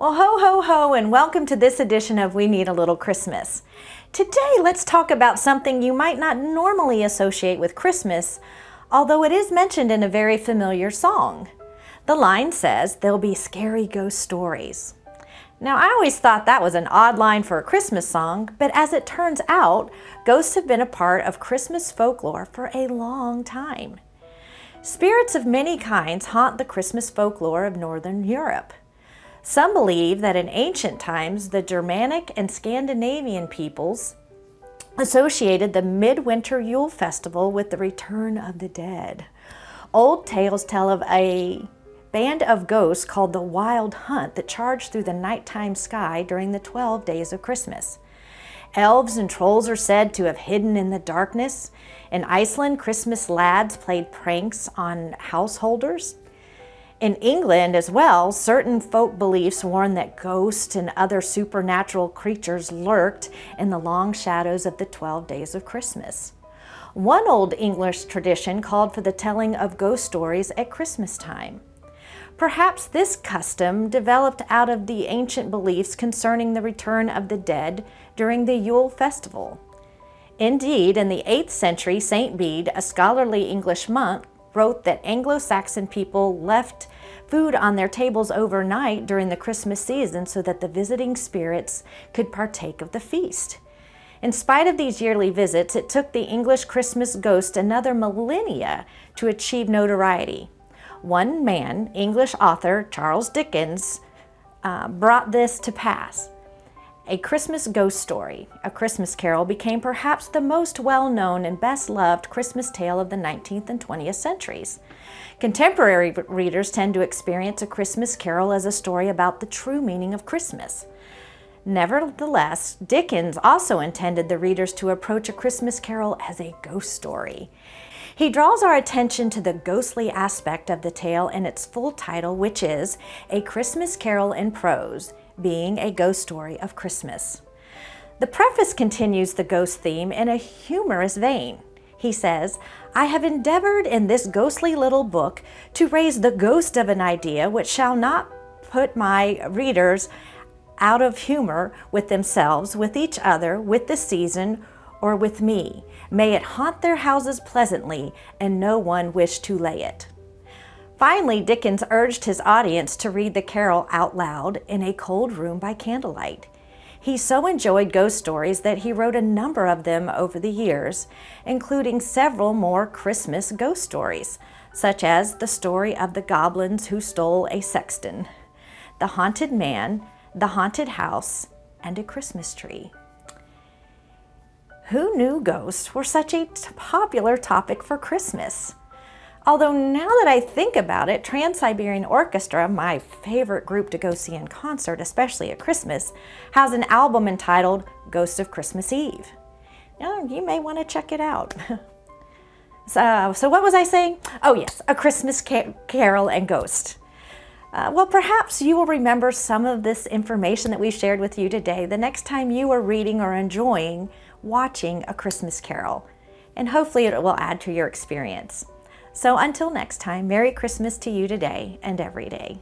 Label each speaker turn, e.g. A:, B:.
A: Well, ho, ho, ho, and welcome to this edition of We Need a Little Christmas. Today, let's talk about something you might not normally associate with Christmas, although it is mentioned in a very familiar song. The line says, "There'll be scary ghost stories." Now, I always thought that was an odd line for a Christmas song, but as it turns out, ghosts have been a part of Christmas folklore for a long time. Spirits of many kinds haunt the Christmas folklore of Northern Europe. Some believe that in ancient times, the Germanic and Scandinavian peoples associated the midwinter Yule festival with the return of the dead. Old tales tell of a band of ghosts called the Wild Hunt that charged through the nighttime sky during the 12 days of Christmas. Elves and trolls are said to have hidden in the darkness. In Iceland, Christmas lads played pranks on householders. In England as well, certain folk beliefs warn that ghosts and other supernatural creatures lurked in the long shadows of the 12 days of Christmas. One old English tradition called for the telling of ghost stories at Christmas time. Perhaps this custom developed out of the ancient beliefs concerning the return of the dead during the Yule festival. Indeed, in the 8th century, St. Bede, a scholarly English monk, wrote that Anglo-Saxon people left food on their tables overnight during the Christmas season so that the visiting spirits could partake of the feast. In spite of these yearly visits, it took the English Christmas ghost another millennia to achieve notoriety. One man, English author Charles Dickens, brought this to pass. A Christmas Ghost Story, A Christmas Carol, became perhaps the most well-known and best-loved Christmas tale of the 19th and 20th centuries. Contemporary readers tend to experience A Christmas Carol as a story about the true meaning of Christmas. Nevertheless, Dickens also intended the readers to approach A Christmas Carol as a ghost story. He draws our attention to the ghostly aspect of the tale in its full title, which is A Christmas Carol in Prose, being a ghost story of Christmas. The preface continues the ghost theme in a humorous vein. He says, "I have endeavored in this ghostly little book to raise the ghost of an idea which shall not put my readers out of humor with themselves, with each other, with the season, or with me. May it haunt their houses pleasantly, and no one wish to lay it." Finally, Dickens urged his audience to read the carol out loud in a cold room by candlelight. He so enjoyed ghost stories that he wrote a number of them over the years, including several more Christmas ghost stories, such as the story of the goblins who stole a sexton, the haunted man, the haunted house, and a Christmas tree. Who knew ghosts were such a popular topic for Christmas? Although now that I think about it, Trans-Siberian Orchestra, my favorite group to go see in concert, especially at Christmas, has an album entitled Ghosts of Christmas Eve. Now, you may want to check it out. So what was I saying? Oh yes, A Christmas Carol and Ghost. Well, perhaps you will remember some of this information that we shared with you today the next time you are reading or enjoying watching A Christmas Carol, and hopefully it will add to your experience. So until next time, Merry Christmas to you today and every day.